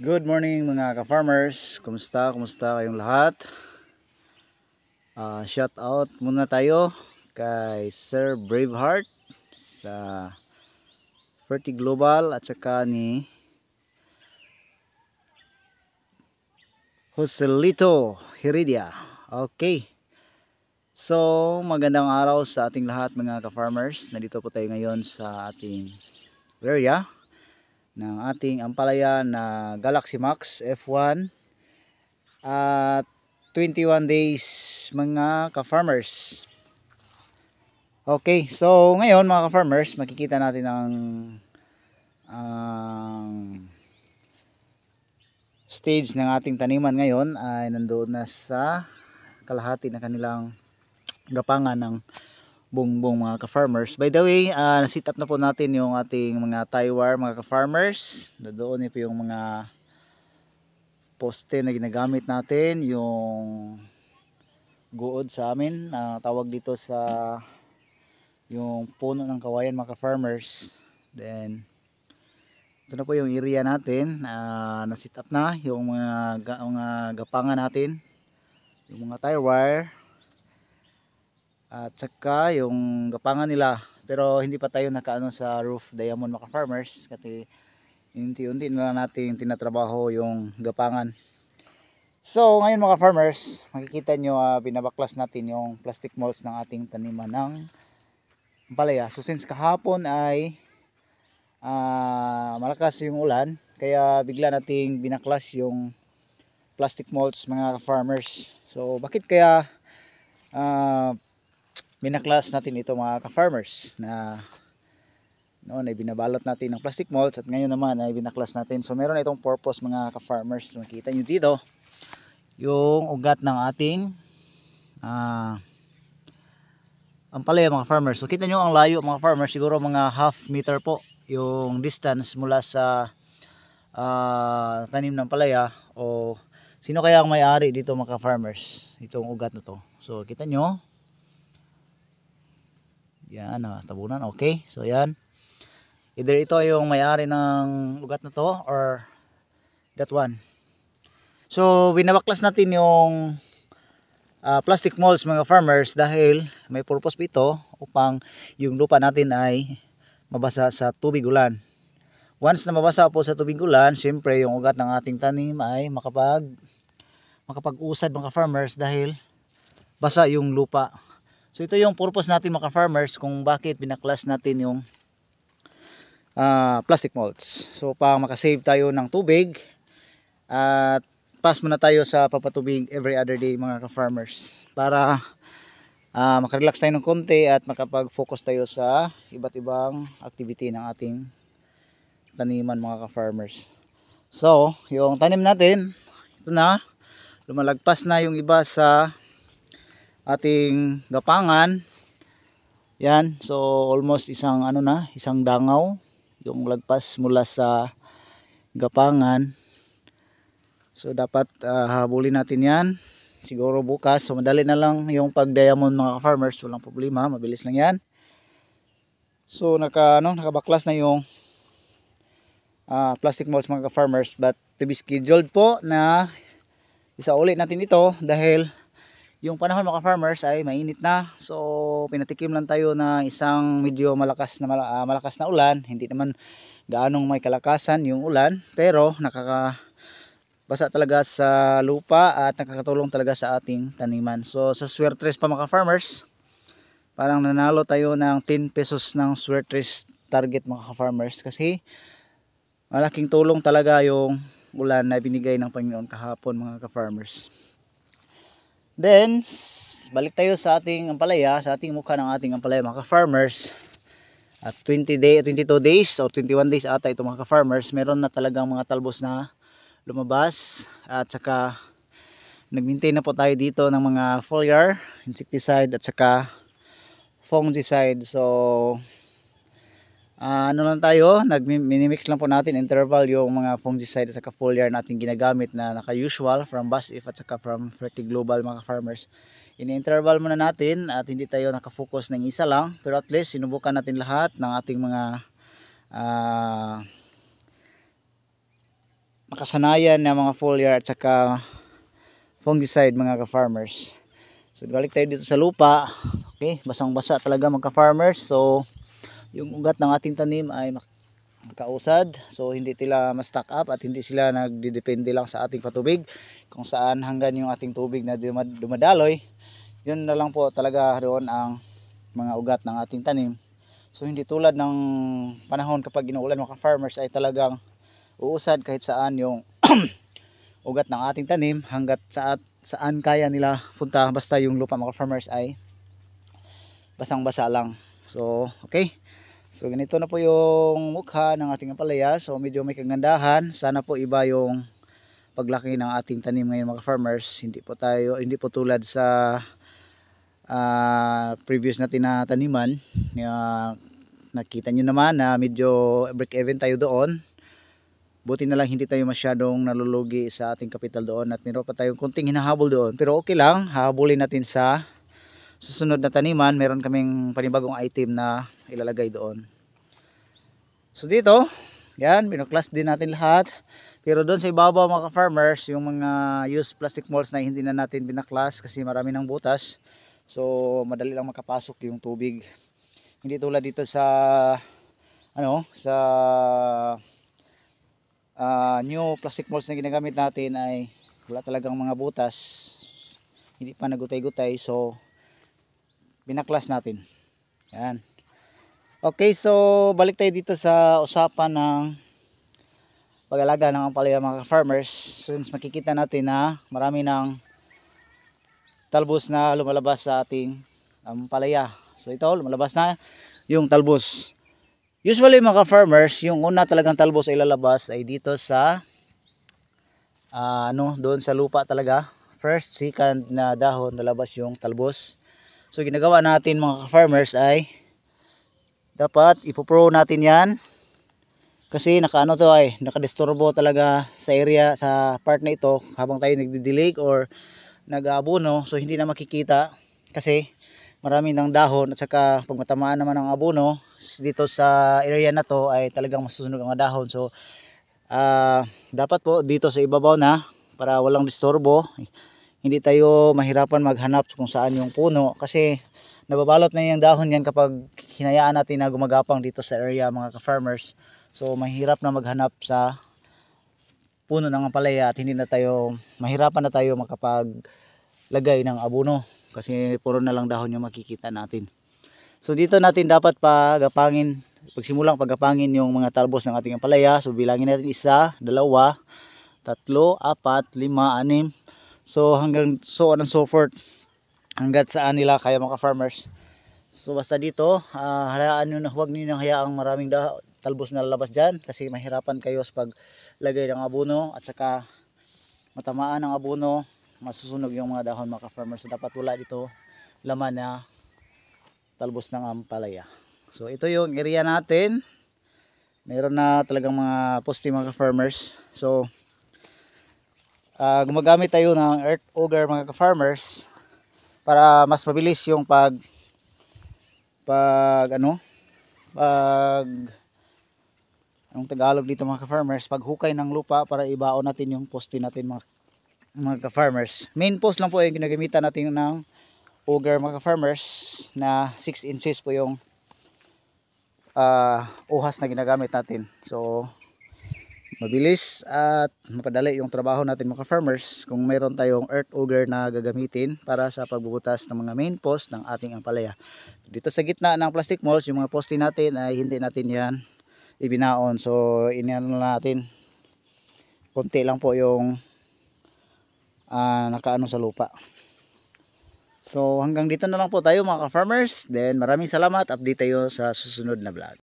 Good morning mga ka-farmers. Kumusta kayong lahat? Shout out muna tayo kay Sir Braveheart sa Ferti Global at saka ni Joselito Heredia. Okay. So, magandang araw sa ating lahat mga ka-farmers. Nandito po tayo ngayon sa ating area ng ating ampalaya na Galaxy Max F1 at 21 days mga ka-farmers. Okay, so ngayon mga ka-farmers, makikita natin ang stage ng ating taniman ngayon ay nandoon na sa kalahati na kanilang gapangan ng bongbong mga ka-farmers. By the way, na-set up na po natin yung ating mga tie wire mga ka-farmers. Doon po yung mga poste na ginagamit natin, yung guod sa amin, tawag dito sa yung puno ng kawayan mga ka-farmers. Then ito na po yung area natin, na-set up na yung mga gapangan natin, yung mga tie wire at saka yung gapangan nila, pero hindi pa tayo nakaano sa roof diamond mga ka-farmers kasi unti-unti na lang natin tinatrabaho yung gapangan. So ngayon mga farmers, makikita nyo binabaklas natin yung plastic mulch ng ating taniman ng ampalaya. So since kahapon ay malakas yung ulan, kaya bigla nating binaklas yung plastic mulch mga farmers. So bakit kaya binaklas natin ito mga ka-farmers, na noon ay binabalot natin ng plastic mulch at ngayon naman ay binaklas natin. So meron itong purpose mga ka-farmers. Makita nyo dito yung ugat ng ating ampalaya mga farmers. So kita nyo ang layo mga farmers, siguro mga half meter po yung distance mula sa tanim ng palaya, o sino kaya ang may-ari dito mga farmers, itong ugat na to. So kita nyo yan, tabunan. Okay, so yan, either ito yung may-ari ng ugat na to or that one. So binabaklas natin yung plastic molds mga farmers dahil may purpose ito upang yung lupa natin ay mabasa sa tubig ulan. Once na mabasa po sa tubig ulan, syempre yung ugat ng ating tanim ay makapag-usad mga farmers dahil basa yung lupa. So ito yung purpose natin mga farmers kung bakit binaklas natin yung plastic molds. So para makasave tayo ng tubig at pass muna tayo sa papatubig every other day mga ka-farmers para makarelax tayo ng konti at makapag-focus tayo sa iba't ibang activity ng ating taniman mga ka-farmers. So yung tanim natin, ito na, lumalagpas na yung iba sa ating gapangan. Yan, so almost isang isang dangaw yung lagpas mula sa gapangan. So dapat habulin natin yan siguro bukas. So madali na lang yung pag diamond mga farmers, walang problema, mabilis lang yan. So nakabaklas na yung plastic molds mga farmers, but to be scheduled po na isa ulit natin ito dahil yung panahon mga farmers ay mainit na. So pinatikim lang tayo na isang medyo malakas na ulan, hindi naman gaanong may kalakasan yung ulan, pero basa talaga sa lupa at nakakatulong talaga sa ating taniman. So sa swertres pa mga farmers, parang nanalo tayo ng 10 pesos ng swertres target mga farmers kasi malaking tulong talaga yung ulan na binigay ng Panginoon kahapon mga farmers. Then balik tayo sa ating ampalaya, sa ating mukha ng ating ampalaya mga farmers. At 22 days o 21 days ata ito mga farmers, meron na talagang mga talbos na lumabas at saka nag-maintain na po tayo dito ng mga foliar, insecticide at saka fungicide. So lang tayo, minimix lang po natin interval yung mga fungicide at saka foliar natin ginagamit na naka-usual from BASF at saka from Ferti Global mga farmers. Ini-interval muna natin at hindi tayo nakafocus ng isa lang, pero at least sinubukan natin lahat ng ating mga makasanayan ng mga foliar at saka fungicide mga ka-farmers. So balik tayo dito sa lupa. Okay, basang-basa talaga mga ka-farmers. So yung ugat ng ating tanim ay makausad. So hindi sila ma-stack up at hindi sila nagdidepende lang sa ating patubig. Kung saan hanggang yung ating tubig na dumadaloy, yun na lang po talaga doon ang mga ugat ng ating tanim. So hindi tulad ng panahon kapag inuulan mga ka-farmers ay talagang uusad kahit saan yung ugat ng ating tanim hanggat saan kaya nila punta, basta yung lupa mga farmers ay basang-basa lang. So okay, so ganito na po yung mukha ng ating ampalaya. So medyo may kagandahan, sana po iba yung paglaki ng ating tanim ngayon mga farmers. Hindi po tulad sa previous natin na taniman. Nakita nyo naman na medyo break even tayo doon. Buti na lang hindi tayo masyadong nalulugi sa ating kapital doon at meron pa tayong kunting hinahabol doon. Pero okay lang, hahabulin natin sa susunod na taniman. Meron kaming panibagong item na ilalagay doon. So dito, yan, binuklas din natin lahat. Pero doon sa ibabaw mga farmers, yung mga used plastic molds na hindi na natin binaklas kasi marami ng butas. So madali lang makapasok yung tubig. Hindi tulad dito sa new plastic molds na ginagamit natin ay wala talagang mga butas, hindi pa nagutay-gutay. So binaklas natin. Yan. Okay, so balik tayo dito sa usapan ng pag-alaga ng ampalaya mga farmers. Since makikita natin na marami ng talbos na lumalabas sa ating ampalaya. So ito, lumalabas na yung talbos. Usually mga farmers, yung una talagang talbos ay lalabas ay dito sa doon sa lupa talaga. First, second na dahon lalabas yung talbos. So ginagawa natin mga farmers ay dapat ipopro natin 'yan. Kasi nakadisturbo talaga sa area, sa part na ito habang tayo nagdidilig or nag-aabono. So hindi na makikita kasi marami ng dahon at saka pag matamaan naman ng abono dito sa area na to ay talagang masusunog ang dahon. So dapat po dito sa ibabaw na para walang disturbo, hindi tayo mahirapan maghanap kung saan yung puno kasi nababalot na yung dahon yan kapag hinayaan natin na gumagapang dito sa area mga ka-farmers. So mahirap na maghanap sa puno ng ampalaya at mahirapan na tayo makapaglagay ng abono kasi puro na lang dahon yung makikita natin. So dito natin dapat pagsimulang paggapangin yung mga talbos ng ating ampalaya. So bilangin natin 1, 2, 3, 4, 5, 6. So hanggang so on and so forth hanggat saan nila kaya mga farmers. So basta dito huwag niyo hayaang maraming talbos na lalabas dyan kasi mahirapan kayo sa paglagay ng abono at saka matamaan ng abono, masusunog yung mga dahon mga farmers. So dapat wala dito laman na talbos ng ampalaya. So ito yung area natin, mayroon na talagang mga poste mga farmers. So gumagamit tayo ng earth auger mga farmers para mas mabilis yung anong Tagalog dito mga farmers, paghukay ng lupa para ibaon natin yung poste natin mga farmers. Main post lang po yung ginagamitan natin ng auger mga farmers na 6 inches po yung uhas na ginagamit natin. So mabilis at mapadali yung trabaho natin mga farmers kung mayroon tayong earth auger na gagamitin para sa pagbubutas ng mga main post ng ating ampalaya. Dito sa gitna ng plastic molds, yung mga poste natin ay hindi natin yan ibinaon. So inano natin, konti lang po yung nakaano sa lupa. So hanggang dito na lang po tayo mga farmers. Then maraming salamat, update tayo sa susunod na vlog.